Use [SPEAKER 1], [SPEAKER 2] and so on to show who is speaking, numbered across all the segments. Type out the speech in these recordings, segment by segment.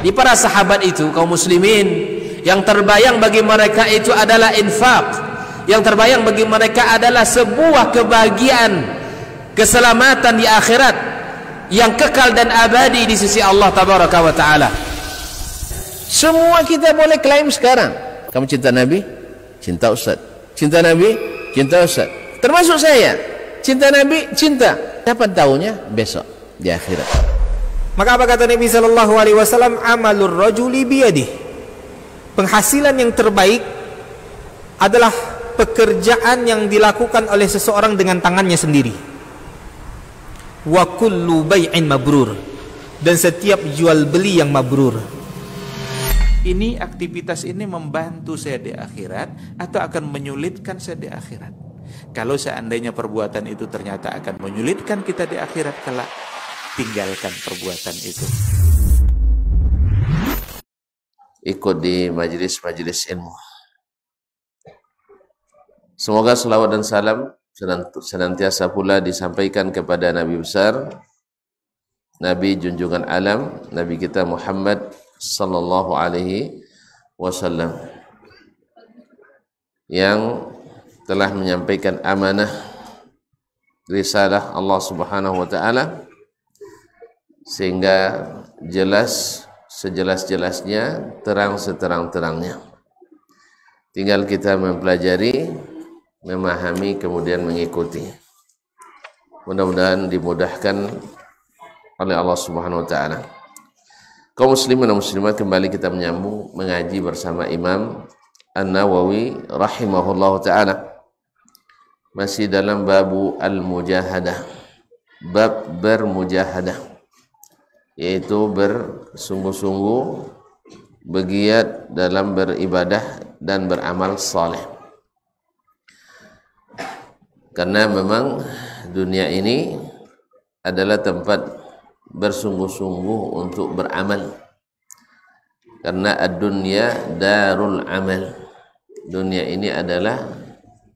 [SPEAKER 1] Di para sahabat itu, kaum muslimin, yang terbayang bagi mereka itu adalah infak, yang terbayang bagi mereka adalah sebuah kebahagiaan, keselamatan di akhirat yang kekal dan abadi di sisi Allah tabaraka wa taala. Semua kita boleh klaim sekarang. Kamu cinta Nabi? Cinta Ustaz. Cinta Nabi? Cinta Ustaz. Termasuk saya. Cinta Nabi? Cinta. Kapan tahunya? Besok di akhirat.
[SPEAKER 2] Maka apa kata Nabi sallallahu alaihi wasallam? Amalur rajuli biyadihi. Penghasilan yang terbaik adalah pekerjaan yang dilakukan oleh seseorang dengan tangannya sendiri. Wa kullu bai'in mabrur, dan setiap jual beli yang mabrur.
[SPEAKER 3] Ini aktivitas ini membantu saya di akhirat atau akan menyulitkan saya di akhirat? Kalau seandainya perbuatan itu ternyata akan menyulitkan kita di akhirat kelak, tinggalkan perbuatan itu.
[SPEAKER 4] Ikut di majelis-majelis ilmu. Semoga selawat dan salam senantiasa pula disampaikan kepada Nabi besar, Nabi junjungan alam, Nabi kita Muhammad sallallahu alaihi wasallam, yang telah menyampaikan amanah risalah Allah Subhanahu wa taala sehingga jelas sejelas-jelasnya, terang seterang-terangnya. Tinggal kita mempelajari, memahami, kemudian mengikuti. Mudah-mudahan dimudahkan oleh Allah Subhanahu wa taala. Kaum muslimin dan muslimat, kembali kita menyambung mengaji bersama Imam An-Nawawi rahimahullah taala. Masih dalam babu al-mujahadah, bab bermujahadah, yaitu bersungguh-sungguh bergiat dalam beribadah dan beramal saleh. Karena memang dunia ini adalah tempat bersungguh-sungguh untuk beramal. Karena ad-dunya darul amal. Dunia ini adalah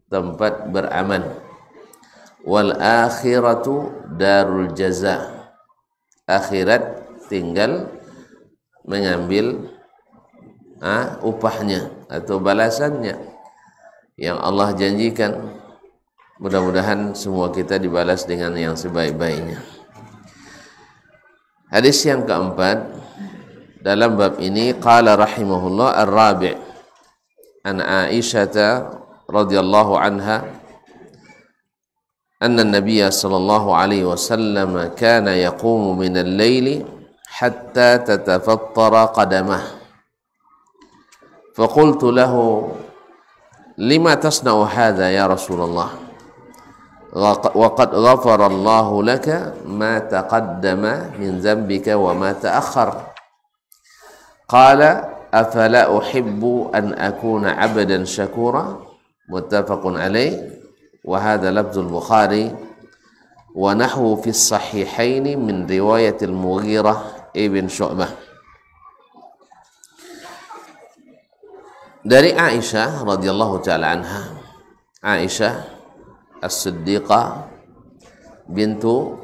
[SPEAKER 4] tempat beramal. Wal akhiratu darul jaza. Akhirat tinggal mengambil upahnya atau balasannya yang Allah janjikan. Mudah-mudahan semua kita dibalas dengan yang sebaik-baiknya. Hadis yang keempat dalam bab ini, qala rahimahullah ar-rabi' an Aisyah radhiyallahu anha أن النبي صلى الله عليه وسلم كان يقوم من الليل حتى تتفطر قدمه فقلت له لما تصنع هذا يا رسول الله وقد غفر الله لك ما تقدم من ذنبك وما تأخر قال أفلا أحب أن أكون عبدا شكورا متفق عليه وهذا لفظ البخاري ونحو في الصحيحين من رواية المغيرة ابن شعبة. Dari Aisyah radhiyallahu taala anha, Aisyah As-Siddiqah bintu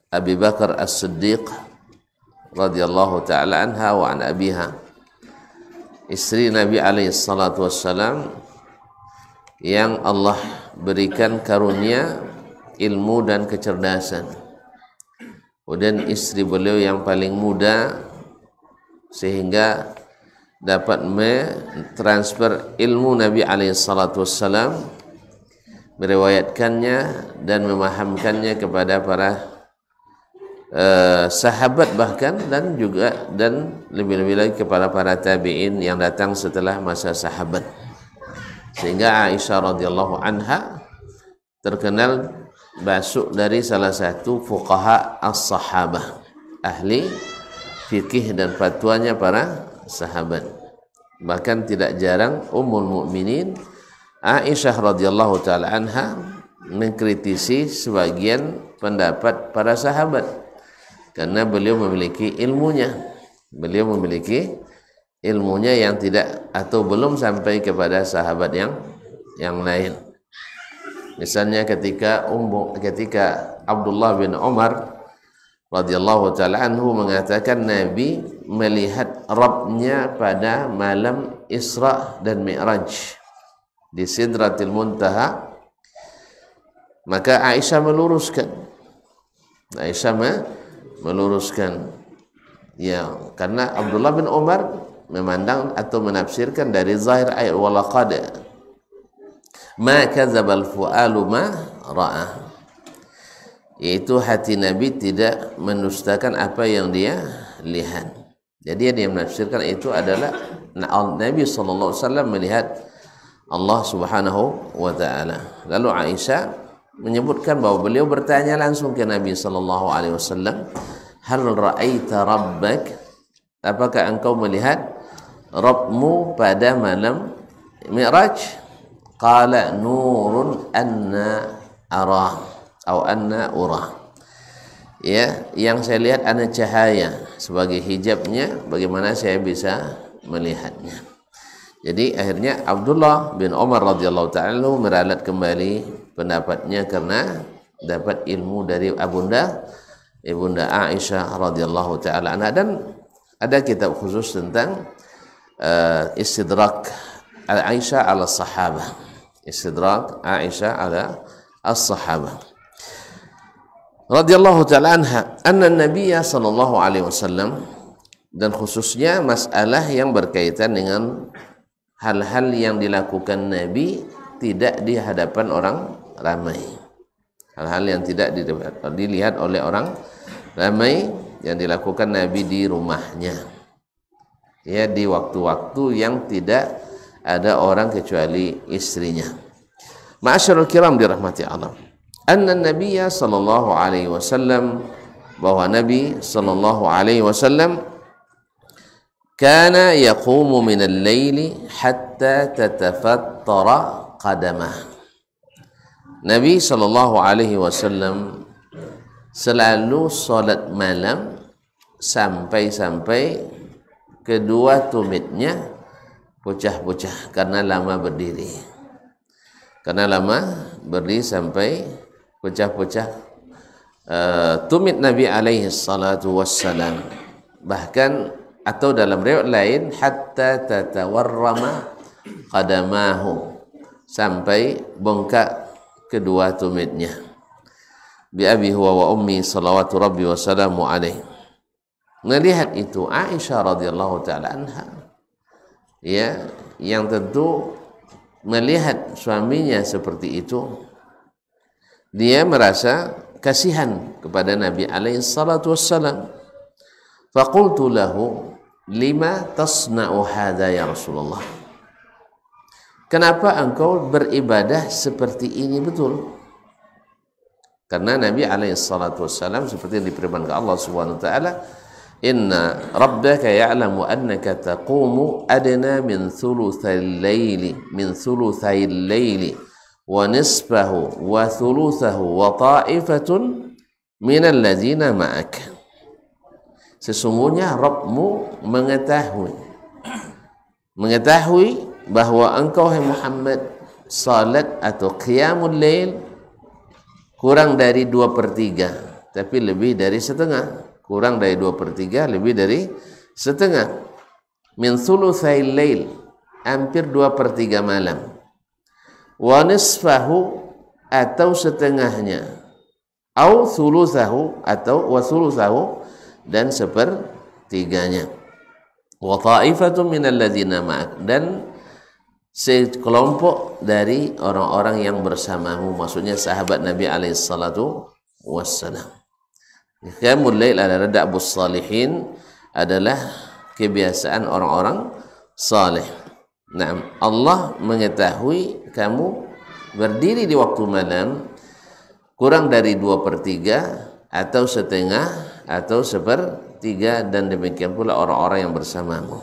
[SPEAKER 4] Abi Bakar As-Siddiq radhiyallahu taala anha wa an abiha, istri Nabi alaihi salatu wassalam yang Allah berikan karunia ilmu dan kecerdasan. Kemudian istri beliau yang paling muda sehingga dapat mentransfer ilmu Nabi alaihi salatu wassalam, meriwayatkannya dan memahamkannya kepada para sahabat bahkan, dan juga dan lebih-lebih lagi kepada para tabi'in yang datang setelah masa sahabat. Sehingga Aisyah radhiyallahu anha terkenal masuk dari salah satu fuqaha as-sahabah, ahli fikih dan fatwanya para sahabat. Bahkan tidak jarang Ummul Mukminin Aisyah radhiyallahu taala anha mengkritisi sebagian pendapat para sahabat karena beliau memiliki ilmunya. Beliau memiliki ilmunya yang tidak atau belum sampai kepada sahabat yang lain. Misalnya ketika Abdullah bin Umar radhiyallahu taala anhu mengatakan Nabi melihat Rabbnya pada malam Isra dan Mi'raj di Sidratil Muntaha. Maka Aisyah meluruskan ya, karena Abdullah bin Umar memandang atau menafsirkan dari zahir ayat walaqad ma kadzabal fu'alu ma ra'ah, yaitu hati Nabi tidak mendustakan apa yang dia lihat. Jadi dia menafsirkan itu adalah Nabi SAW melihat Allah Subhanahu wa taala. Lalu Aisyah menyebutkan bahwa beliau bertanya langsung ke Nabi SAW, hal ra'aita rabbak, apakah engkau melihat Rabbmu pada malam Mi'raj? Qala nurun anna arah atau anna urah, ya, yang saya lihat ada cahaya sebagai hijabnya, bagaimana saya bisa melihatnya. Jadi akhirnya Abdullah bin Umar radhiyallahu ta'ala meralat kembali pendapatnya karena dapat ilmu dari ibunda Aisyah radhiyallahu ta'ala anha. Dan ada kitab khusus tentang istidrak Aisyah ala sahabah, istidrak Aisyah ala as-sahabah radhiyallahu ta'ala anha, anna Nabiya sallallahu alaihi wasallam, dan khususnya masalah yang berkaitan dengan hal-hal yang dilakukan Nabi tidak di hadapan orang ramai, hal-hal yang tidak dilihat oleh orang ramai yang dilakukan Nabi di rumahnya, ya, di waktu-waktu yang tidak ada orang kecuali istrinya. Ma'asyiral kiram dirahmati Allah, anna Nabiyya sallallahu alaihi wasallam, bahwa Nabi sallallahu alaihi wasallam kana yaqumu min al-laili hatta tatafattara qadamah. Nabi sallallahu alaihi wasallam selalu salat malam sampai kedua tumitnya pecah-pecah karena lama berdiri. Karena lama berdiri sampai pecah-pecah tumit Nabi alaihi salatu wassalam. Bahkan atau dalam riwayat lain hatta tatawarrama qadamahu, sampai bengkak kedua tumitnya. Bi abi huwa wa ummi salawatu rabbi wa salamu alaihi. Melihat itu Aisyah radhiyallahu taala anha, ya, yang tentu melihat suaminya seperti itu, dia merasa kasihan kepada Nabi alaihi salatu wassalam. Faqultu lahu lima tasna'u hadha ya Rasulullah, kenapa engkau beribadah seperti ini? Betul, karena Nabi alaihi salatu wassalam seperti yang difirmankan Allah Subhanahu wa taala, inna rabbaka ya'lamu annaka taqumu adna min thuluthayil layli wa nisfahu wa thuluthahu wa ta'ifatun minal ladzina ma'ak. Sesungguhnya Rabbmu mengetahui bahwa engkau hai Muhammad salat atau qiyamul lail kurang dari 2/3, tapi lebih dari setengah. Kurang dari 2/3, lebih dari setengah. Min thuluthayil lail, hampir 2/3 malam. Wa nisfahu, atau setengahnya. Au thuluthahu, atau wa thuluthahu, dan 1/3-nya. Wa ta'ifatun minal ladzina ma'ak, dan sekelompok dari orang-orang yang bersamamu, maksudnya sahabat Nabi alaihi salatu wassalam. Qiyamul lail adalah da'bus salihin, adalah kebiasaan orang-orang saleh. Nah, Allah mengetahui kamu berdiri di waktu malam kurang dari 2/3 atau setengah atau 1/3, dan demikian pula orang-orang yang bersamamu.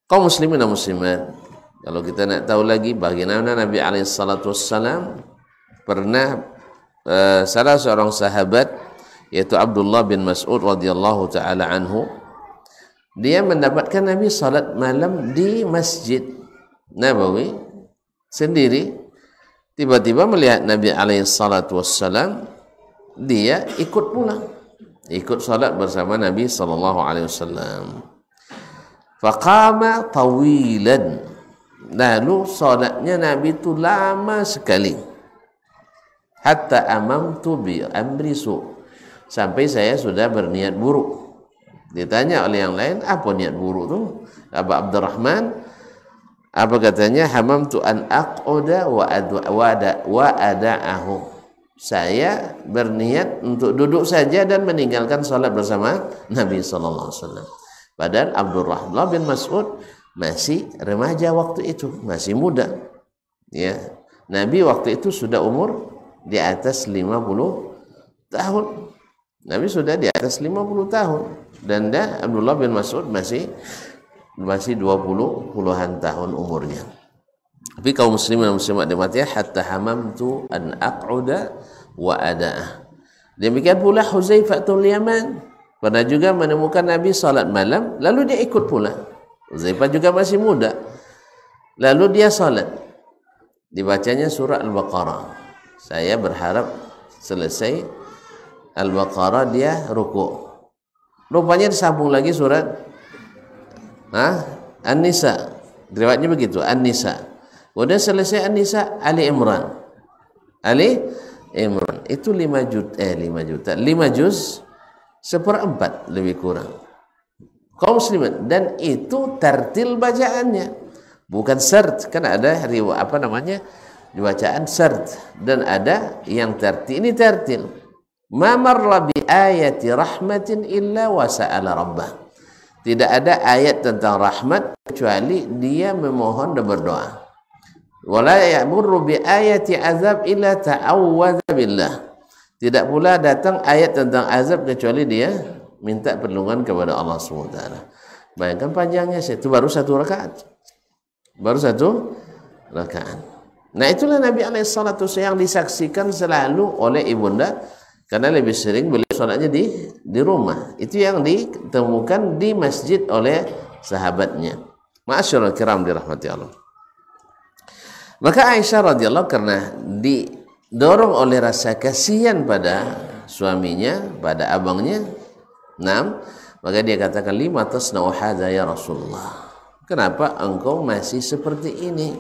[SPEAKER 4] Kaum muslimin dan muslimat, kalau kita nak tahu lagi bagaimana Nabi alaihi salatu wassalam pernah salah seorang sahabat, yaitu Abdullah bin Mas'ud radhiyallahu taala anhu, dia mendapatkan Nabi salat malam di Masjid Nabawi sendiri. Tiba-tiba melihat Nabi alaihi salatu wassalam, dia ikut pulang. ikut salat bersama Nabi sallallahu alaihi wasallam. Faqama tawilan, lalu salatnya Nabi itu lama sekali. Hatta amamtu bi amri su, sampai saya sudah berniat buruk. Ditanya oleh yang lain, apa niat buruk tu? Abu Abdurrahman, apa katanya? Hamamtu an aq'uda wa ada'ahu. Saya berniat untuk duduk saja dan meninggalkan salat bersama Nabi sallallahu alaihi wasallam. Padahal Abdurrahman bin Mas'ud masih remaja waktu itu, masih muda. Ya. Nabi waktu itu sudah umur di atas 50 tahun. Nabi sudah di atas 50 tahun. Dan Abdullah bin Mas'ud masih 20-puluhan tahun umurnya. Tapi kaum muslimin dan muslimat dimati, hatta hamamtu an aq'uda wa ada'ah. Demikian pula Huzaifatul Yaman pernah juga menemukan Nabi salat malam, lalu dia ikut pula. Huzaifah juga masih muda, lalu dia salat, dibacanya surah Al-Baqarah. Saya berharap selesai Al-Baqarah dia ruku'. Rupanya disambung lagi surat An-Nisa. Riwayatnya begitu, An-Nisa. Udah selesai An-Nisa, Ali Imran. Itu 5 juz 1/4 lebih kurang. Kaum muslimin, dan itu tartil bacaannya, bukan sert. Kan ada bacaan sert dan ada yang tartil. Ini tartil. Ma marra bi ayati rahmatin illa wa sa'ala rabbah. Tidak ada ayat tentang rahmat kecuali dia memohon dan berdoa. Wala ya'murru bi ayati azab illa ta'awwadza billah. Tidak pula datang ayat tentang azab kecuali dia minta perlindungan kepada Allah SWT. Bayangkan panjangnya, itu baru 1 rakaat. Baru 1 rakaat. Nah, itulah Nabi alaihissalatu yang disaksikan selalu oleh ibunda, karena lebih sering beliau salatnya di rumah. Itu yang ditemukan di masjid oleh sahabatnya. Ma'asyiral kiram dirahmati Allah. Maka Aisyah radhiyallahu karena didorong oleh rasa kasihan pada suaminya, pada abangnya, maka dia katakan, lima tasna'u hadza ya Rasulullah. Kenapa engkau masih seperti ini?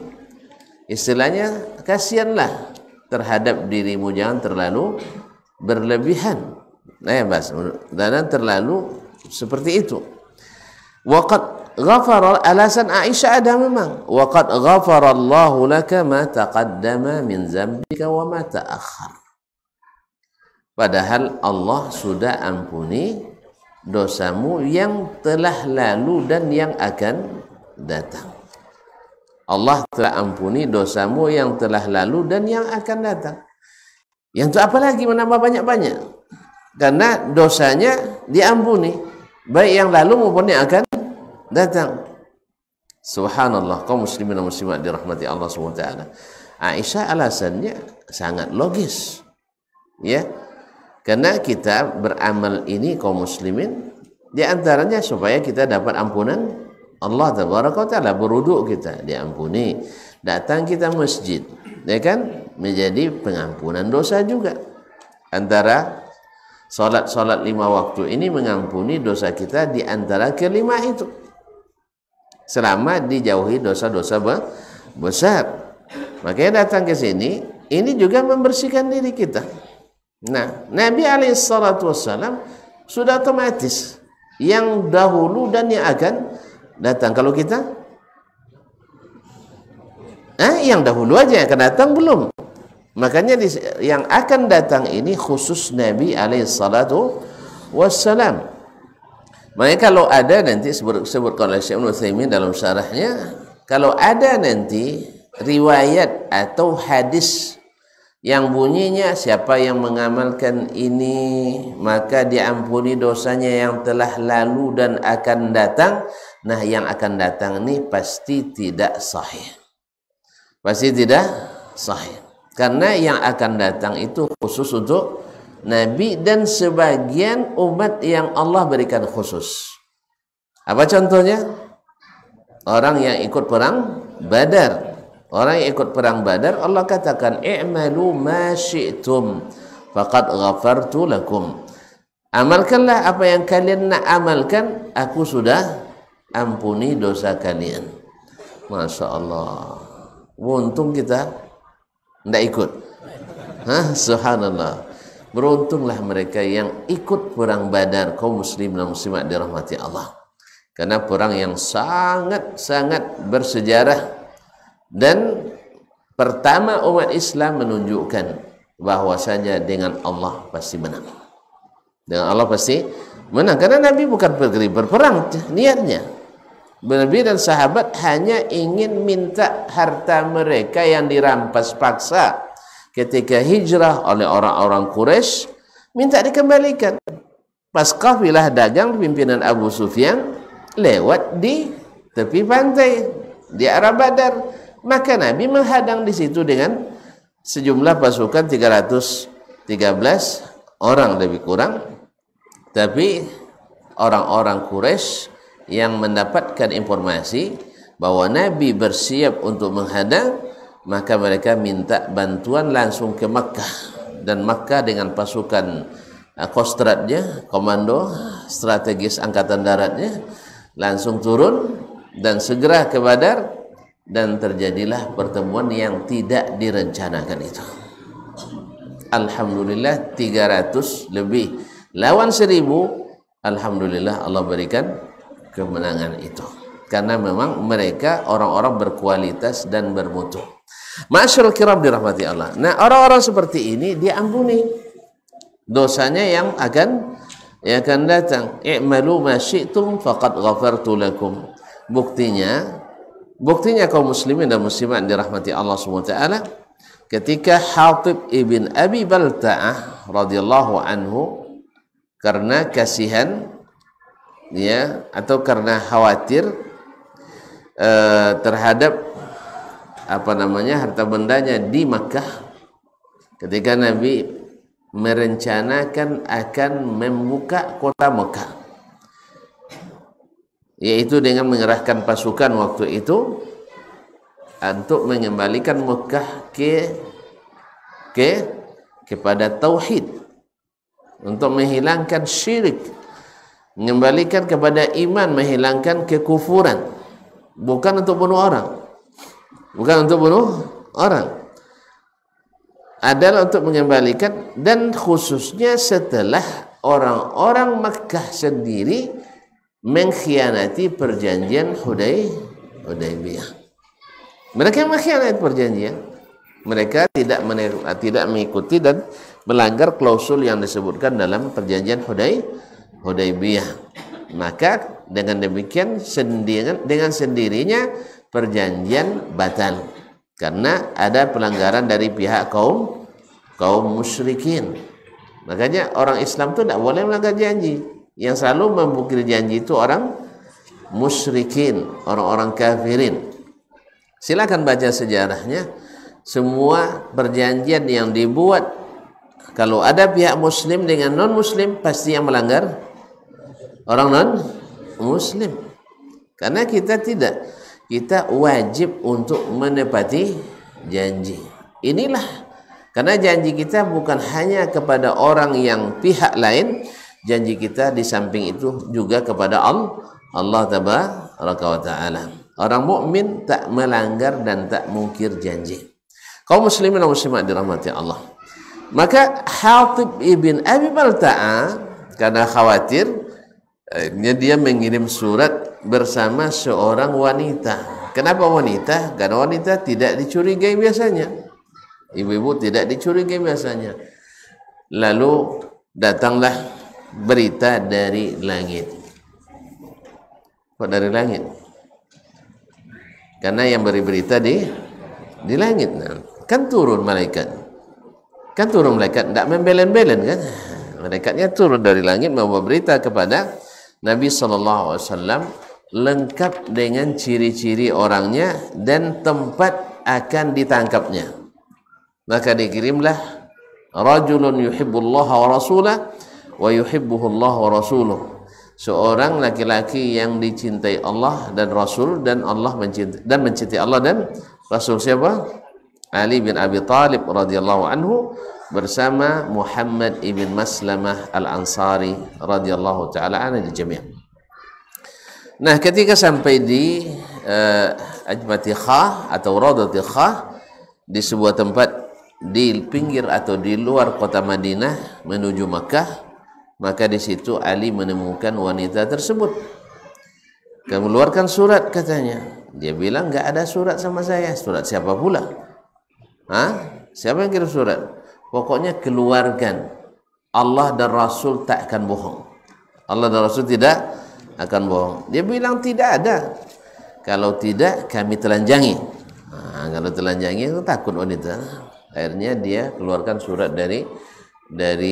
[SPEAKER 4] Istilahnya, kasihanlah terhadap dirimu, jangan terlalu berlebihan. Dan terlalu seperti itu. Waqad ghafara, alasan Aisyah ada memang. Waqad ghafarallahu laka ma taqaddama min dzambika wa ma ta'akhkhar. Padahal Allah sudah ampuni dosamu yang telah lalu dan yang akan datang. Allah telah ampuni dosamu yang telah lalu dan yang akan datang. Yang itu apa lagi menambah banyak-banyak? Karena dosanya diampuni, baik yang lalu maupun yang akan datang. Subhanallah, kaum muslimin dan muslimat dirahmati Allah SWT. Aisyah alasannya sangat logis. Ya. Karena kita beramal ini kaum muslimin, di antaranya supaya kita dapat ampunan Allah tabaraka wa taala, berwudu kita diampuni, datang kita masjid, ya kan, menjadi pengampunan dosa juga. Antara salat 5 waktu ini mengampuni dosa kita di antara kelima itu, selama dijauhi dosa-dosa besar. Makanya datang ke sini, ini juga membersihkan diri kita. Nah, Nabi alaihissalatu wassalam sudah otomatis yang dahulu dan yang akan datang. Kalau kita yang dahulu aja, yang akan datang belum. Makanya yang akan datang ini khusus Nabi alaihissalatu wassalam. Makanya kalau ada nanti sebutkan oleh Syekh Ibnu Utsaimin dalam syarahnya, kalau ada nanti riwayat atau hadis yang bunyinya siapa yang mengamalkan ini maka diampuni dosanya yang telah lalu dan akan datang. Nah, yang akan datang ini pasti tidak sahih. Pasti tidak sahih. Karena yang akan datang itu khusus untuk Nabi dan sebagian umat yang Allah berikan khusus. Apa contohnya? Orang yang ikut perang Badar. Orang yang ikut perang Badar, Allah katakan, i'malu ma syi'tum faqad ghafartu lakum. Amalkanlah apa yang kalian nak amalkan, aku sudah ampuni dosa kalian. Masya Allah. Untung kita tidak ikut. Subhanallah. Beruntunglah mereka yang ikut perang Badar, kaum muslim dan muslimat dirahmati Allah. Karena perang yang sangat-sangat bersejarah, dan pertama umat Islam menunjukkan bahwasanya dengan Allah pasti menang. Dengan Allah pasti menang. Karena Nabi bukan pergi berperang niatnya. Nabi dan sahabat hanya ingin minta harta mereka yang dirampas paksa ketika hijrah oleh orang-orang Quraisy, minta dikembalikan. Pas kafilah dagang pimpinan Abu Sufyan lewat di tepi pantai di arah Badar, maka Nabi menghadang di situ dengan sejumlah pasukan 313 orang lebih kurang. Tapi orang-orang Quraisy yang mendapatkan informasi bahwa Nabi bersiap untuk menghadang, maka mereka minta bantuan langsung ke Makkah, dan Makkah dengan pasukan kostratnya, komando strategis angkatan daratnya, langsung turun dan segera ke Badar, dan terjadilah pertemuan yang tidak direncanakan itu. Alhamdulillah 300 lebih lawan 1000. Alhamdulillah Allah berikan kemenangan itu, karena memang mereka orang-orang berkualitas dan bermutu. Ma'asyiral kiram dirahmati Allah. Nah, orang-orang seperti ini diampuni dosanya yang akan datang. I'malu ma syi'tum faqad ghafartu lakum. Buktinya kaum muslimin dan muslimat dirahmati Allah SWT, ketika Hatib ibn Abi Balta'ah radhiyallahu anhu karena kasihan atau karena khawatir terhadap harta bendanya di Makkah, ketika Nabi merencanakan akan membuka kota Makkah, yaitu dengan mengerahkan pasukan waktu itu untuk mengembalikan Makkah kepada tauhid, untuk menghilangkan syirik, mengembalikan kepada iman, menghilangkan kekufuran, bukan untuk bunuh orang, adalah untuk mengembalikan, dan khususnya setelah orang-orang Makkah sendiri mengkhianati perjanjian Hudaybiyah. Mereka mengkhianati perjanjian, mereka tidak mengikuti dan melanggar klausul yang disebutkan dalam perjanjian Hudaybiyah. Maka dengan demikian dengan sendirinya perjanjian batal, karena ada pelanggaran dari pihak kaum musyrikin. Makanya orang Islam itu tidak boleh melanggar janji. Yang selalu membukir janji itu orang musyrikin, orang-orang kafirin. Silakan baca sejarahnya. Semua perjanjian yang dibuat, kalau ada pihak muslim dengan non-muslim, pasti yang melanggar orang non-muslim. Karena kita wajib untuk menepati janji. Inilah, karena janji kita bukan hanya kepada orang yang pihak lain, janji kita di samping itu juga kepada Allah tabaraka wa taala. Orang mukmin tak melanggar dan tak mungkir janji. Kaum muslimin dan muslimat dirahmati Allah. Maka Hatib ibn Abi Balta'ah karena khawatir, dia mengirim surat bersama seorang wanita. Kenapa wanita? Karena wanita tidak dicurigai biasanya. Ibu-ibu tidak dicurigai biasanya. Lalu datanglah berita dari langit. Kok dari langit? Karena yang beri berita di langit. Kan turun malaikat. Tidak membelen-belen kan? Malaikatnya turun dari langit membawa berita kepada Nabi SAW, lengkap dengan ciri-ciri orangnya dan tempat akan ditangkapnya. Maka dikirimlah rajulun yuhibbullaha wa rasulah wa yuhibbuhullahu wa rasuluh. Seorang laki-laki yang dicintai Allah dan Rasul, dan Allah mencintai Allah dan Rasul. Siapa? Ali bin Abi Thalib radhiyallahu anhu, bersama Muhammad ibn Maslamah al-Ansari radhiyallahu taala anhu jami'. Nah, ketika sampai di Ajmati Khah atau Raudhati Khah, di sebuah tempat di pinggir atau di luar kota Madinah menuju Makkah, maka di situ Ali menemukan wanita tersebut. Keluarkan surat katanya. Dia bilang enggak ada surat sama saya. Surat siapa pula? Hah? Siapa yang kirim surat? Pokoknya keluarkan. Allah dan Rasul tak akan bohong. Allah dan Rasul tidak akan bohong. Dia bilang tidak ada. Kalau tidak kami telanjangi. Nah, kalau telanjangi itu takut wanita. Akhirnya dia keluarkan surat dari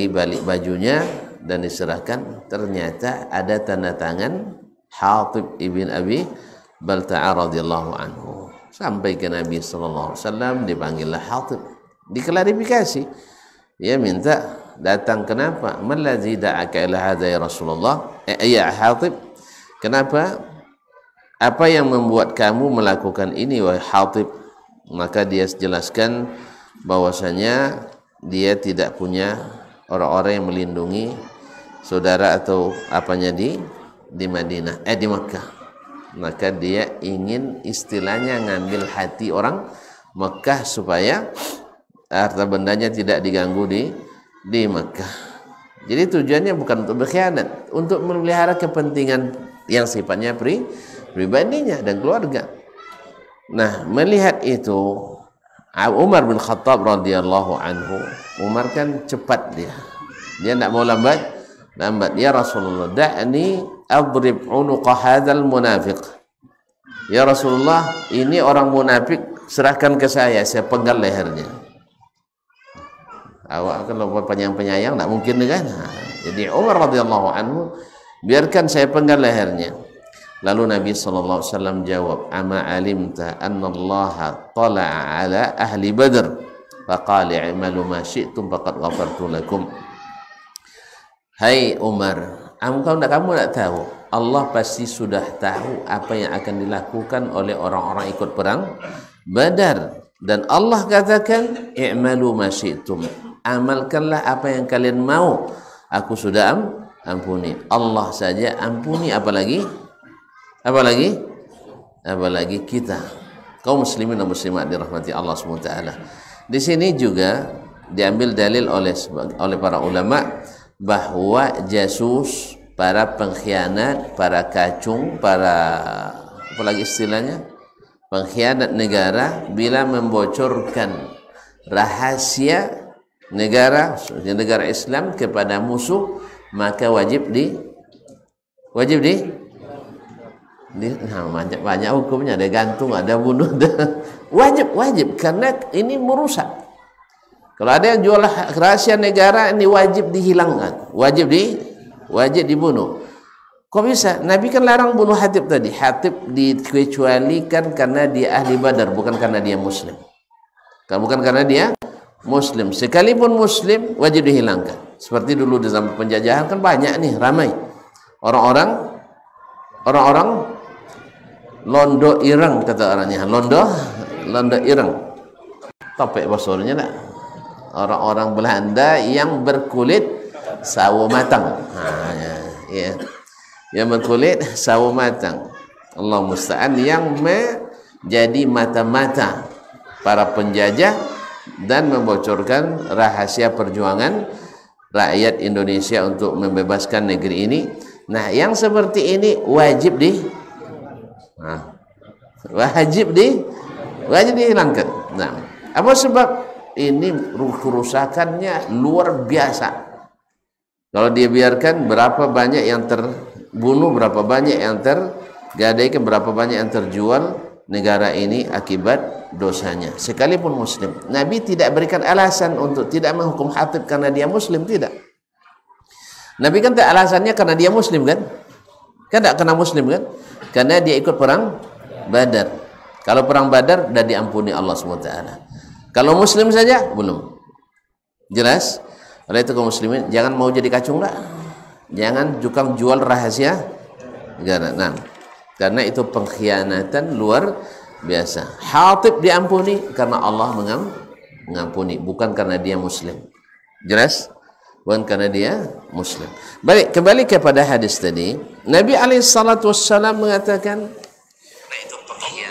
[SPEAKER 4] balik bajunya dan diserahkan. Ternyata ada tanda tangan Hatib ibn Abi Balta'a radhiyallahu anhu. Sampai ke Nabi sallallahu alaihi wasallam, dipanggillah Hatib. Diklarifikasi. Dia minta datang, kenapa? Mallazi da'aka ila hadza ya Rasulullah? Ya Hatib, kenapa? Apa yang membuat kamu melakukan ini wahai Hatib? Maka dia jelaskan bahwasanya dia tidak punya orang-orang yang melindungi saudara atau apanya di Madinah, di Makkah. Maka dia ingin istilahnya ngambil hati orang Makkah supaya harta bendanya tidak diganggu di Makkah. Jadi tujuannya bukan untuk berkhianat, untuk memelihara kepentingan yang sifatnya pribadinya dan keluarga. Nah, melihat itu Umar bin Khattab radhiyallahu anhu, Umar kan cepat dia tidak mau lambat. Ya Rasulullah, da'ni adrib unuqa hadzal munafiq. Ya Rasulullah, ini orang munafik, serahkan ke saya penggal lehernya. Awak kalau penyayang tak mungkin kan? Jadi Umar radhiyallahu anhu, biarkan saya penggal lehernya. Lalu Nabi sallallahu alaihi wasallam jawab, "Ama alimta anna Allah tala'a ala ahli Badr faqala i'malu ma syi'tum faqad ghafartu lakum." Hai Umar, kamu tak tahu, Allah pasti sudah tahu apa yang akan dilakukan oleh orang-orang ikut perang Badar, dan Allah katakan i'malu ma syi'tum, amalkanlah apa yang kalian mau, aku sudah ampuni. Allah saja ampuni, apalagi kita kaum muslimin dan muslimat dirahmati Allah SWT. Di sini juga diambil dalil oleh para ulama bahwa jasus, para pengkhianat, para kacung, para apalagi istilahnya pengkhianat negara, bila membocorkan rahasia negara Islam kepada musuh, maka wajib banyak hukumnya, ada gantung, ada bunuh, wajib karena ini merusak. Kalau ada yang jual rahasia negara, ini wajib dihilangkan, wajib dibunuh. Kok bisa? Nabi kan larang bunuh Hatib tadi. Hatib dikecualikan karena dia ahli Badar, bukan karena dia muslim. Bukan karena dia muslim. Sekalipun muslim wajib dihilangkan. Seperti dulu di zaman penjajahan kan banyak nih, ramai orang-orang londo ireng, kata orangnya. Londo ireng. Topek basornya tak? Orang-orang Belanda yang berkulit sawo matang. Ya. Yang berkulit sawo matang. Allah musta'an, yang menjadi mata-mata para penjajah dan membocorkan rahasia perjuangan rakyat Indonesia untuk membebaskan negeri ini. Nah, yang seperti ini wajib dihilangkan. Nah, apa sebab? Ini kerusakannya luar biasa. Kalau dia biarkan, berapa banyak yang terbunuh, berapa banyak yang tergadaikan, berapa banyak yang terjual negara ini akibat dosanya, sekalipun muslim. Nabi tidak berikan alasan untuk tidak menghukum Hatib karena dia muslim, tidak. Nabi kan tak alasannya karena dia muslim kan? Kan tak kena muslim kan? Karena dia ikut perang Badar. Kalau perang Badar sudah diampuni Allah SWT. Kalau muslim saja belum. Jelas? Oleh itu kaum muslimin, jangan mau jadi kacung lah. Jangan tukang jual rahasia negara. Nah, karena itu pengkhianatan luar biasa. Hatib diampuni karena Allah mengampuni, bukan karena dia muslim. Jelas? Bukan karena dia Muslim. Baik, kembali kepada hadis tadi. Nabi SAW mengatakan,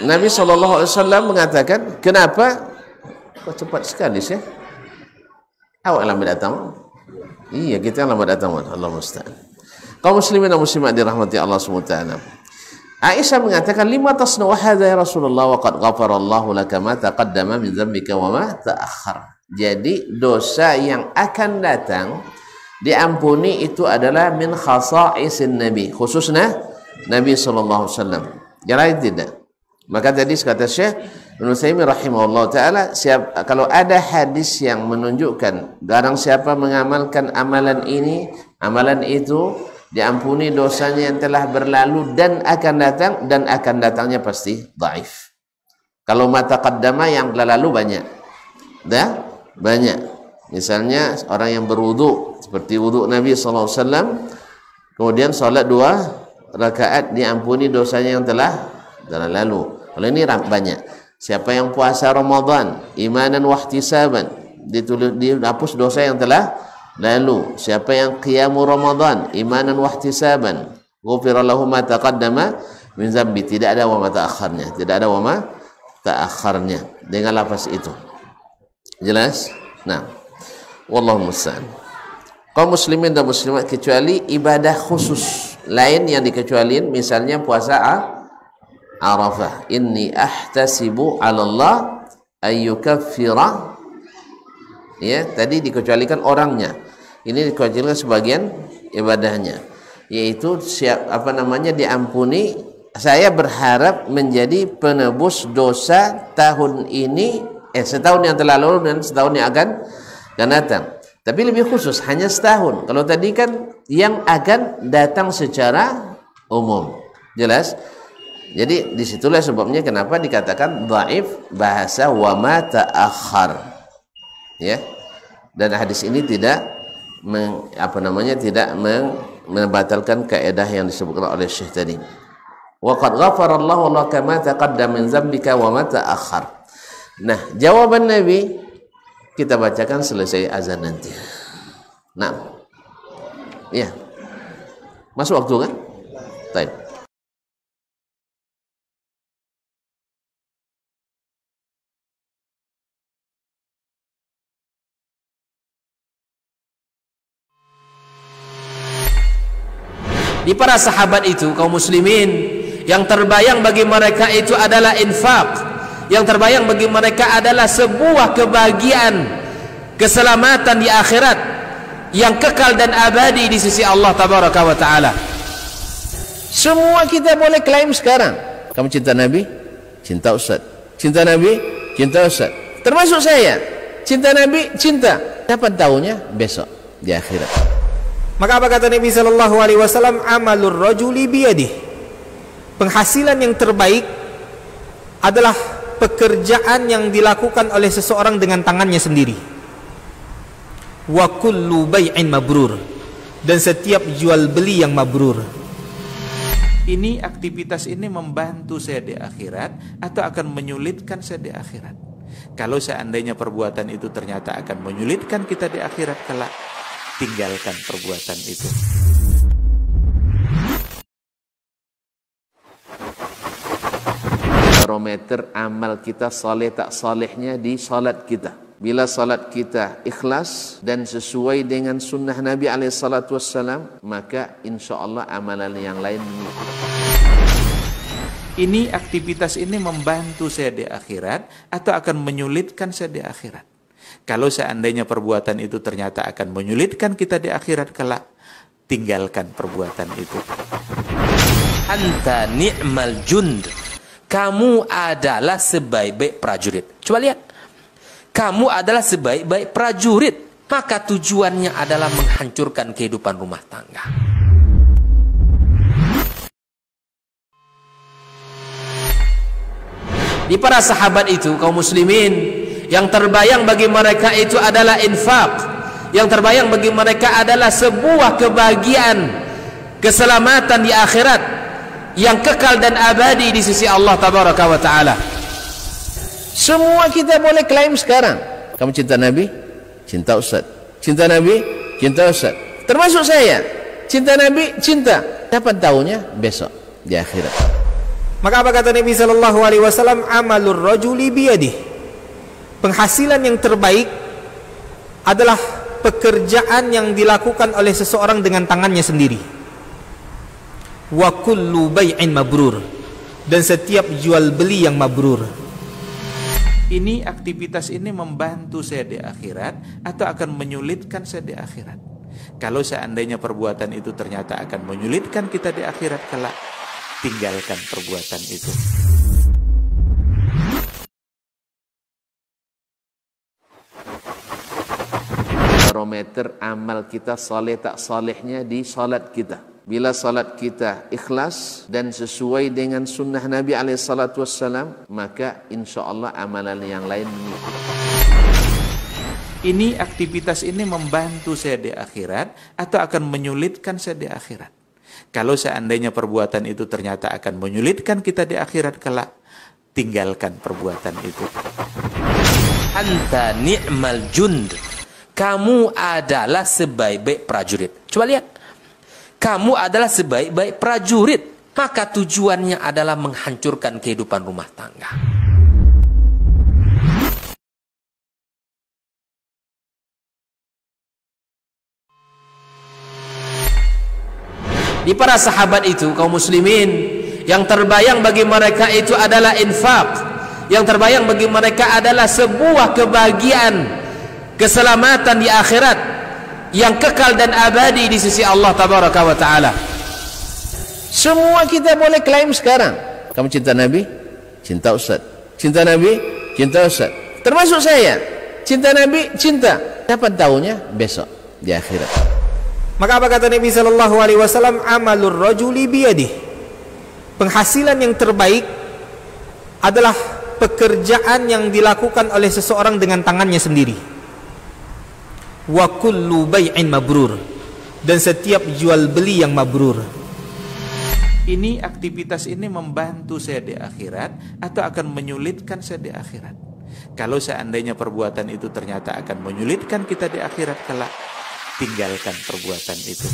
[SPEAKER 4] Nabi SAW mengatakan, kenapa? Kok cepat sekali sih? Awak lambat datang? Iya, kita yang lambat datang. Allah musta'an. Kaum muslimin dan muslimat dirahmati Allah SWT. Aisyah mengatakan, lima tasna'u hadza ya Rasulullah wa qad ghafarallahu laka ma taqaddama min dzambika wa ma ta'akhkhar. Jadi dosa yang akan datang diampuni itu adalah min khasa'isin Nabi, khususnya Nabi sallallahu alaihi wasallam. Yang lain tidak. Maka tadi kata Syekh Ibnu Utsaimin rahimahullah taala, kalau ada hadis yang menunjukkan barang siapa mengamalkan amalan ini, amalan itu diampuni dosanya yang telah berlalu dan akan datang, dan akan datangnya pasti dhaif. Kalau ma taqaddama yang lalu banyak. Dah banyak. Misalnya orang yang berwudu seperti wudu Nabi SAW, kemudian salat 2 rakaat diampuni dosanya yang telah lalu. Kalau ini banyak. Siapa yang puasa Ramadan imanan wahtisaban, dihapus dosa yang telah lalu. Siapa yang qiyamu Ramadan imanan wahtisaban, ghufira lahu ma taqaddama min dzambi, tidak ada wa ma ta'akhkharnya, tidak ada wa ma ta'akhkharnya dengan lafaz itu. Jelas? Nah, wallahu musta'an. Kaum muslimin dan muslimat, kecuali ibadah khusus lain yang dikecualiin, misalnya puasa Arafah. Inni ahtasibu 'ala Allah ayyukaffira. Ya, tadi dikecualikan orangnya. Ini dikecualikan sebagian ibadahnya, yaitu diampuni. Saya berharap menjadi penebus dosa tahun ini, setahun yang telah lalu dan setahun yang akan datang. Tapi lebih khusus hanya setahun. Kalau tadi kan yang akan datang secara umum. Jelas? Jadi disitulah sebabnya kenapa dikatakan dhaif bahasa wa ma ta'akhkhar. Ya. Dan hadis ini tidak tidak membatalkan kaidah yang disebutkan oleh Syekh tadi. Wa qad ghafarallahu laka ma taqaddama min dzambika wa ma ta'akhkhar. Nah, jawaban Nabi kita bacakan selesai azan nanti. Nah, ya, masuk waktu kan? Baik.
[SPEAKER 1] Di para sahabat itu, kaum muslimin, yang terbayang bagi mereka itu adalah infak. Yang terbayang bagi mereka adalah sebuah kebahagiaan, keselamatan di akhirat yang kekal dan abadi di sisi Allah tabaraka wa taala.
[SPEAKER 4] Semua kita boleh klaim sekarang. Kamu cinta Nabi? Cinta Ustaz. Cinta Nabi? Cinta Ustaz. Termasuk saya. Cinta Nabi? Cinta. Kapan tahunya? Besok di akhirat.
[SPEAKER 2] Maka apa kata Nabi sallallahu alaihi wasallam? Amalur rajuli biyadih. Penghasilan yang terbaik adalah pekerjaan yang dilakukan oleh seseorang dengan tangannya sendiri. Wa kullu bai'in mabrur, dan setiap jual beli yang mabrur.
[SPEAKER 3] Ini aktivitas ini membantu saya di akhirat atau akan menyulitkan saya di akhirat. Kalau seandainya perbuatan itu ternyata akan menyulitkan kita di akhirat kelak, tinggalkan perbuatan itu.
[SPEAKER 4] Barometer amal kita saleh tak salehnya di salat kita. Bila salat kita ikhlas dan sesuai dengan sunnah Nabi SAW, maka insya Allah amalan yang lain.
[SPEAKER 3] Ini aktivitas ini membantu saya di akhirat atau akan menyulitkan saya di akhirat. Kalau seandainya perbuatan itu ternyata akan menyulitkan kita di akhirat kelak, tinggalkan perbuatan itu.
[SPEAKER 1] Anta ni'mal jund. Kamu adalah sebaik-baik prajurit. Coba lihat. Kamu adalah sebaik-baik prajurit. Maka tujuannya adalah menghancurkan kehidupan rumah tangga. Di para sahabat itu, kaum muslimin, yang terbayang bagi mereka itu adalah infak. Yang terbayang bagi mereka adalah sebuah kebahagiaan, keselamatan di akhirat yang kekal dan abadi di sisi Allah tabaraka wa taala.
[SPEAKER 4] Semua kita boleh klaim sekarang. Kamu cinta Nabi? Cinta Ustaz. cinta Nabi, cinta Ustaz. Termasuk saya, cinta Nabi, cinta. Kapan tahunya? Besok di akhirat.
[SPEAKER 2] Maka apa kata Nabi sallallahu alaihi wasallam? Amalur rajuli biyadihi. Penghasilan yang terbaik adalah pekerjaan yang dilakukan oleh seseorang dengan tangannya sendiri. Wa kullu bai'in mabrur. Dan setiap jual beli yang mabrur.
[SPEAKER 3] Ini aktivitas ini membantu saya di akhirat atau akan menyulitkan saya di akhirat. Kalau seandainya perbuatan itu ternyata akan menyulitkan kita di akhirat kelak, tinggalkan perbuatan itu.
[SPEAKER 4] Barometer amal kita saleh tak salehnya di salat kita. Bila salat kita ikhlas dan sesuai dengan sunnah Nabi SAW, maka insya Allah amalan yang lain mengikut.
[SPEAKER 3] Ini aktivitas ini membantu saya di akhirat atau akan menyulitkan saya di akhirat. Kalau seandainya perbuatan itu ternyata akan menyulitkan kita di akhirat kelak, tinggalkan perbuatan itu.
[SPEAKER 1] Anta ni'mal jund. Kamu adalah sebaik-baik prajurit. Coba lihat. Kamu adalah sebaik-baik prajurit. Maka tujuannya adalah menghancurkan kehidupan rumah tangga. Di para sahabat itu, kaum muslimin, yang terbayang bagi mereka itu adalah infak. Yang terbayang bagi mereka adalah sebuah kebahagiaan, keselamatan di akhirat yang kekal dan abadi di sisi Allah Tabaraka wa Ta'ala.
[SPEAKER 4] Semua kita boleh klaim sekarang. Kamu cinta Nabi, cinta Ustaz. Cinta Nabi, cinta Ustaz. Termasuk saya, cinta Nabi, cinta. Kapan tahunya? Besok di akhirat.
[SPEAKER 2] Maka apa kata Nabi sallallahu alaihi wasallam? Amalur rajuli biyadihi. Penghasilan yang terbaik adalah pekerjaan yang dilakukan oleh seseorang dengan tangannya sendiri. Wa kullu bai'in mabrur. Dan setiap jual beli yang mabrur.
[SPEAKER 3] Ini aktivitas ini membantu saya di akhirat atau akan menyulitkan saya di akhirat. Kalau seandainya perbuatan itu ternyata akan menyulitkan kita di akhirat kelak, tinggalkan perbuatan itu.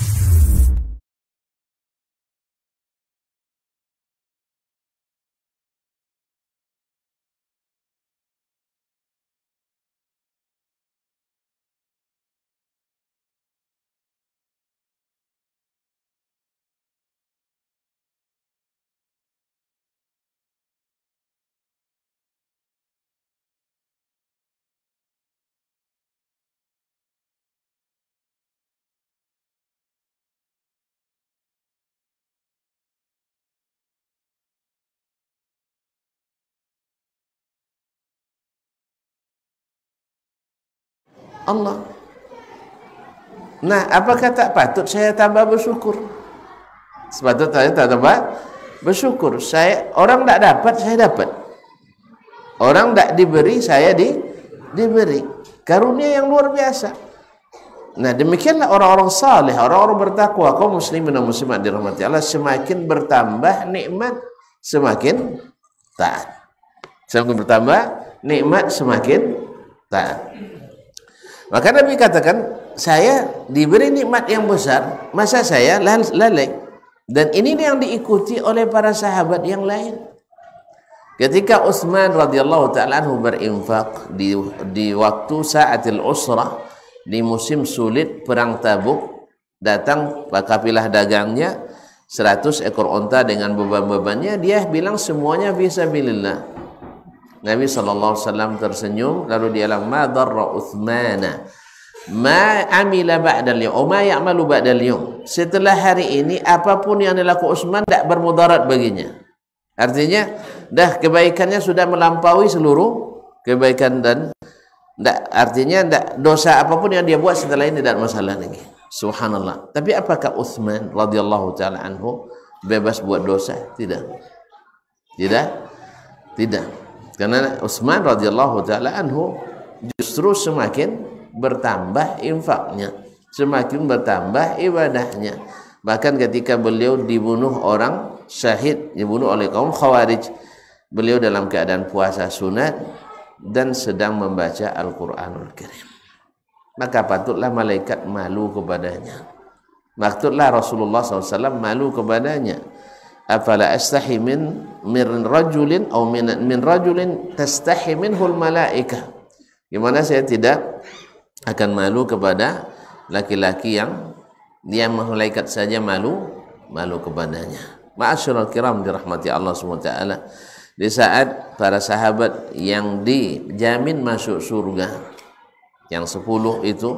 [SPEAKER 4] Allah. Nah, apakah tak patut saya tambah bersyukur? Sepatutnya saya tambah bersyukur. Orang tak dapat, saya dapat. Orang tak diberi, saya diberi. Karunia yang luar biasa. Nah, demikianlah orang-orang saleh, orang-orang bertakwa, kaum muslimin dan muslimat dirahmati Allah, semakin bertambah nikmat, semakin taat. Semakin bertambah nikmat, semakin taat. Maka Nabi katakan, saya diberi nikmat yang besar, masa saya lalai? Dan ini yang diikuti oleh para sahabat yang lain. Ketika Utsman radhiyallahu ta'ala anhu berinfak di waktu sa'atil usrah, di musim sulit perang Tabuk, datang kafilah dagangnya 100 ekor onta dengan beban-bebannya, dia bilang semuanya fisabilillah. Nabi SAW tersenyum, lalu dia bilang, ma darra Utsmana ma amila ba'dal yawm, ma ya'malu ba'dal yawm. Setelah hari ini, apapun yang dilakukan Utsman tidak bermudarat baginya. Artinya, dah kebaikannya sudah melampaui seluruh kebaikan, dan artinya dosa apapun yang dia buat setelah ini tidak ada masalah lagi. Subhanallah. Tapi apakah Utsman radhiyallahu ta'ala anhu bebas buat dosa? Tidak. Karena Utsman radhiyallahu ta'ala anhu justru semakin bertambah infaknya, semakin bertambah ibadahnya. Bahkan ketika beliau dibunuh orang syahid, dibunuh oleh kaum Khawarij, beliau dalam keadaan puasa sunat dan sedang membaca Al-Quranul Karim. maka patutlah malaikat malu kepadanya. Patutlah Rasulullah SAW malu kepadanya. Afala astahi min rajulin atau min rajulin tastahi minhul malaikah. Gimana saya tidak akan malu kepada laki-laki yang dia malaikat saja malu kepadanya. Ma'asyiral kiram dirahmati Allah SWT, di saat para sahabat yang dijamin masuk surga yang 10 itu,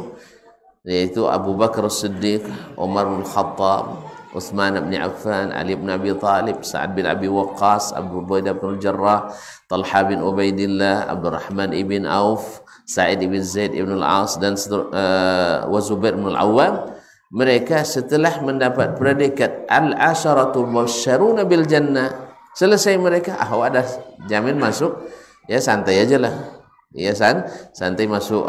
[SPEAKER 4] yaitu Abu Bakar As-Siddiq, Umar bin Khattab, Utsman bin Affan, Ali bin Abi Talib, Sa'ad bin Abi Waqqas, Abu Ubaidah bin Jarrah, Talha bin Ubaidillah, Abdurrahman ibn Auf, Sa'id ibn Zaid ibn al-As, dan Zubair bin al-Awwam. Mereka setelah mendapat predikat al-asharatul mubasysyaruna bil jannah, selesai mereka, dah jamin masuk, ya santai aja lah, ya santai masuk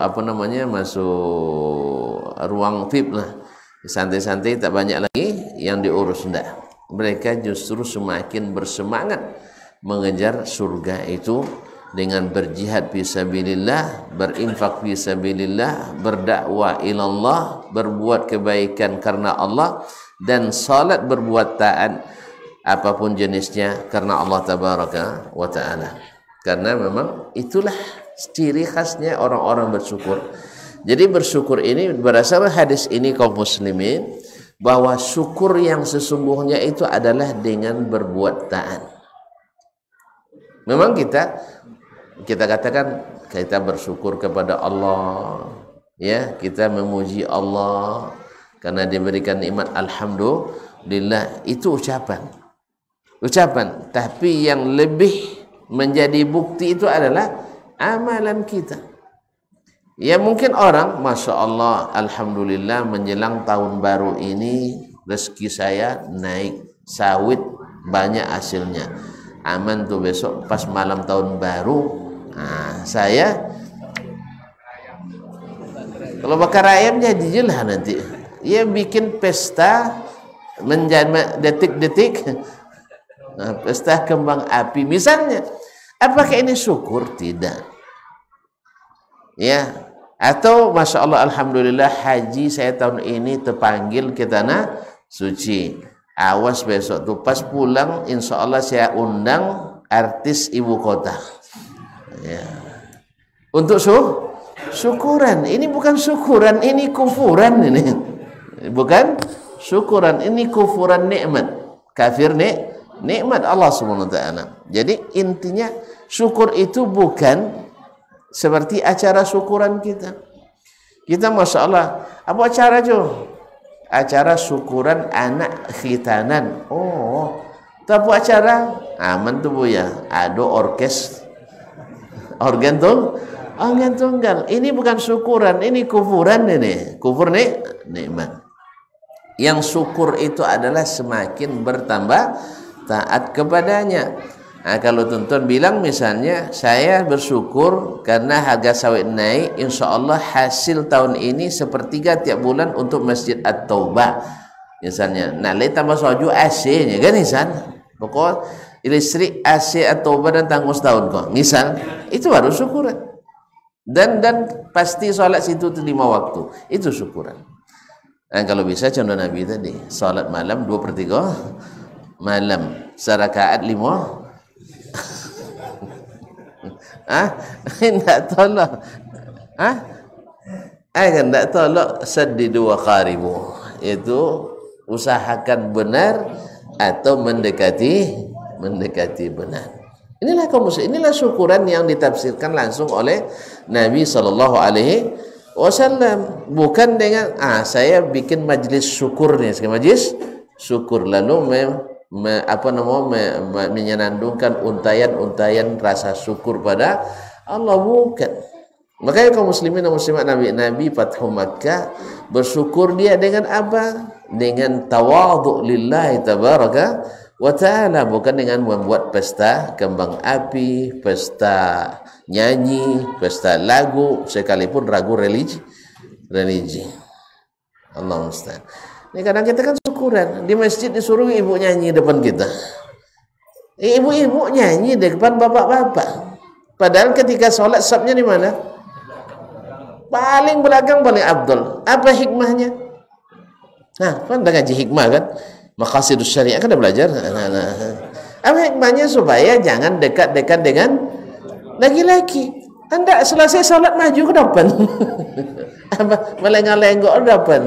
[SPEAKER 4] masuk ruang VIP lah, santai-santai, tak banyak lagi yang diurus. Enggak, mereka justru semakin bersemangat mengejar surga itu dengan berjihad fisabilillah, berinfak fisabilillah, berdakwah ilallah, berbuat kebaikan karena Allah, dan salat berbuat taat apapun jenisnya karena Allah tabaraka wa taala. Karena memang itulah ciri khasnya orang-orang bersyukur. Jadi bersyukur ini berdasarkan hadis ini kaum muslimin, bahwa syukur yang sesungguhnya itu adalah dengan berbuat taat. Memang kita katakan kita bersyukur kepada Allah, ya, kita memuji Allah karena diberikan nikmat, alhamdulillah, itu ucapan. Tapi yang lebih menjadi bukti itu adalah amalan kita. Ya, mungkin orang, masya Allah, alhamdulillah, menjelang tahun baru ini rezeki saya naik, sawit banyak hasilnya, aman tuh besok pas malam tahun baru. Saya kalau bakar ayam jadi jelah nanti. Ia bikin pesta menjadi detik-detik, pesta kembang api misalnya. Apakah ini syukur? Tidak. Ya, atau masya Allah, alhamdulillah, haji saya tahun ini terpanggil ke tanah suci. Awas besok tuh pas pulang, insya Allah saya undang artis ibu kota. Ya. Untuk syukuran. Ini bukan syukuran, ini kufuran ini. Bukan syukuran, ini kufuran nikmat. Kafir nikmat Allah Subhanahu wa taala. Jadi intinya syukur itu bukan seperti acara syukuran kita. Kita masya Allah, apa acara Jo? Acara syukuran anak khitanan. Oh, tapi acara aman tuh Bu ya. Ada organ tunggal. Ini bukan syukuran, ini kufuran ini. Kufur nikmat. Yang syukur itu adalah semakin bertambah taat kepadanya. Nah, kalau tuntun bilang misalnya, saya bersyukur karena harga sawit naik, insya Allah hasil tahun ini sepertiga tiap bulan untuk Masjid At-Taubah misalnya. Nah, tambah soju AC-nya kan misal. Pokok listrik AC At-Taubah dan tanggung setahun kok. Misal, itu baru syukuran. Dan pasti sholat situ 5 waktu. Itu syukuran. Dan kalau bisa contoh Nabi tadi, sholat malam 2/3 malam, serakaat 5. Enggak tolong. Enggak tolong, saddidu wa qaribu. Itu usahakan benar atau mendekati benar. Inilah kaum muslim, inilah syukuran yang ditafsirkan langsung oleh Nabi sallallahu alaihi wasallam. Bukan dengan saya bikin majlis syukur nih, majlis syukur lalu menyenandungkan untayan-untayan rasa syukur pada Allah, bukan. Makanya kaum muslimin dan muslimat, Nabi Fathu Makkah bersyukur dia dengan apa? Dengan tawadhu lillahi tabaraka wa ta'ala, bukan dengan membuat pesta kembang api, pesta nyanyi, pesta lagu, sekalipun ragu religi. Allah musta'an. Ini kadang kita kan syukuran di masjid disuruh ibu nyanyi depan kita, ibu-ibu nyanyi depan bapak-bapak, padahal ketika sholat safnya di mana? paling belakang paling afdal. Apa hikmahnya? Nah, kan udah ngaji hikmah kan? Maqasidus syariah kan udah belajar. Apa hikmahnya? Supaya jangan dekat-dekat dengan laki-laki. Anda selesai salat maju ke depan. Apa melengok-lengok ke depan.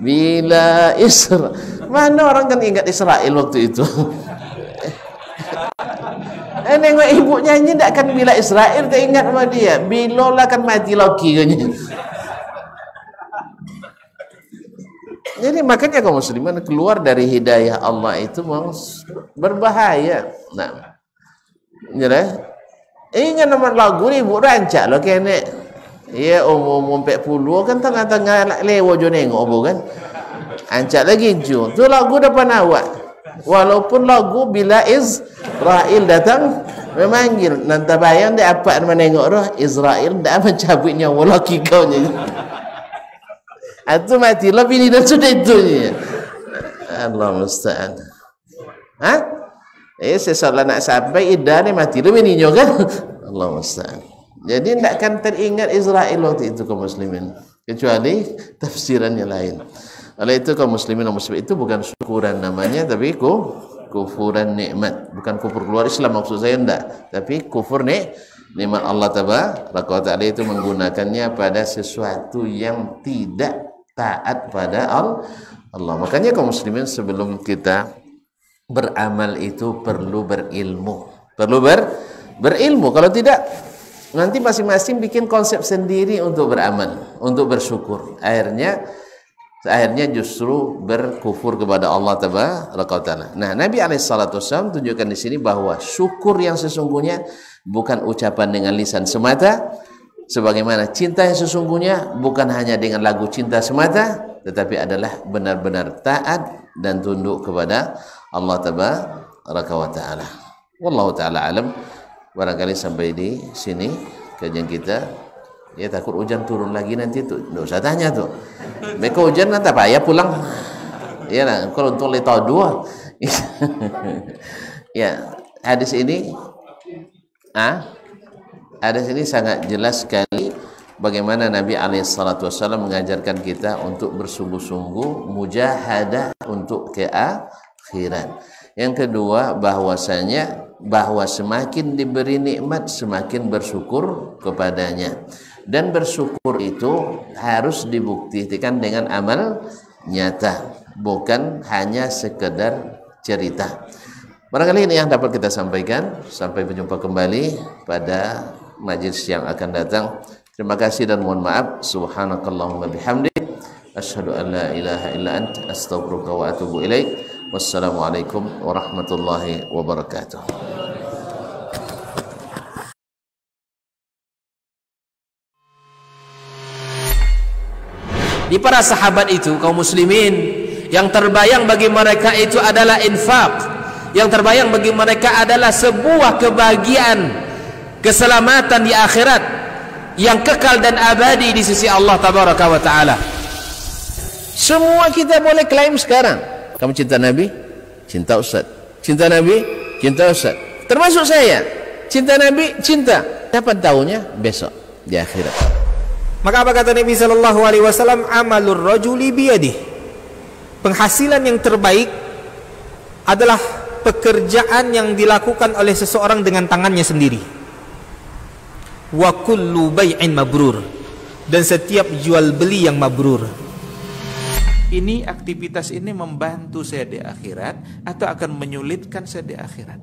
[SPEAKER 4] Bila Isra. Mana orang kan ingat Israel waktu itu? Nengok ibu nyanyi tak akan bila Israel, tak ingat sama dia. Bila lah kan mati lagi kan. Jadi makanya kaum muslimin keluar dari hidayah Allah itu memang berbahaya. Nah, jadi ingat nama lagu ni ibu rancak lo kene. Ya umum 40 kan tengah-tengah lewo jo nengok apa kan. Ancak lagi ju. Tu lagu depan awak. Walaupun lagu bila Israel datang memanggil, nanti bayang dia apa menengok roh Israel dah mencabut nyawa laki kau ni. Itu mati lebih ni dan sudah itu ni. Allah musta'an. Ha? Sesolah nak sampai idah ni mati lebih ni kan? Allah musta'an. Jadi tidak akan teringat Israel waktu itu kaum muslimin, kecuali tafsirannya lain. Oleh itu kaum muslimin dan muslimat itu bukan syukuran namanya, tapi kufuran nikmat. Bukan kufur keluar Islam maksud saya, enggak, tapi kufur nikmat Allah tabaraka wa taala itu menggunakannya pada sesuatu yang tidak taat pada Allah. Makanya kaum muslimin sebelum kita beramal itu perlu berilmu. Perlu berilmu. Kalau tidak nanti masing-masing bikin konsep sendiri untuk beramal, untuk bersyukur. Akhirnya justru berkufur kepada Allah tabaraka wa taala. Nah, Nabi alaihissalam tunjukkan di sini bahwa syukur yang sesungguhnya bukan ucapan dengan lisan semata, sebagaimana cinta yang sesungguhnya bukan hanya dengan lagu cinta semata, tetapi adalah benar-benar taat dan tunduk kepada Allah tabaraka wa taala. Wallahu taala alam. Barangkali sampai di sini kajian kita. Ya, takut hujan turun lagi nanti tuh. Nggak usah tanya tuh. Mereka hujan nanti apa ya pulang. Ya, nah, kalau untuk tahu dua. Ya, hadis ini sangat jelas sekali bagaimana Nabi alaihissalam mengajarkan kita untuk bersungguh-sungguh mujahadah untuk keakhiran. Yang kedua, bahwa semakin diberi nikmat semakin bersyukur kepadanya. Dan bersyukur itu harus dibuktikan dengan amal nyata, bukan hanya sekedar cerita. Barangkali ini yang dapat kita sampaikan. Sampai berjumpa kembali pada majlis yang akan datang. Terima kasih dan mohon maaf. Subhanakallahumma bihamdik, asyhadu an la ilaha illa anta, astaghfiruka wa atubu ilaik. Wassalamualaikum warahmatullahi wabarakatuh.
[SPEAKER 1] Di para sahabat itu kaum muslimin, yang terbayang bagi mereka itu adalah infak, yang terbayang bagi mereka adalah sebuah kebahagiaan, keselamatan di akhirat yang kekal dan abadi di sisi Allah tabaraka wa taala.
[SPEAKER 4] Semua kita boleh klaim sekarang. Kamu cinta Nabi? Cinta Ustaz. Cinta Nabi? Cinta Ustaz. Termasuk saya. Cinta Nabi? Cinta. Kapan tahunya? Besok di akhirat.
[SPEAKER 2] Maka apa kata Nabi sallallahu alaihi wasallam? Amalur rajuli biyadih. Penghasilan yang terbaik adalah pekerjaan yang dilakukan oleh seseorang dengan tangannya sendiri. Wa kullu bai'in mabrur. Dan setiap jual beli yang mabrur.
[SPEAKER 3] Ini aktivitas ini membantu saya di akhirat atau akan menyulitkan saya di akhirat.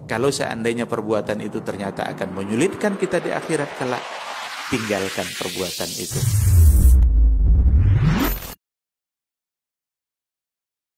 [SPEAKER 3] Kalau seandainya perbuatan itu ternyata akan menyulitkan kita di akhirat kelak, tinggalkan perbuatan itu.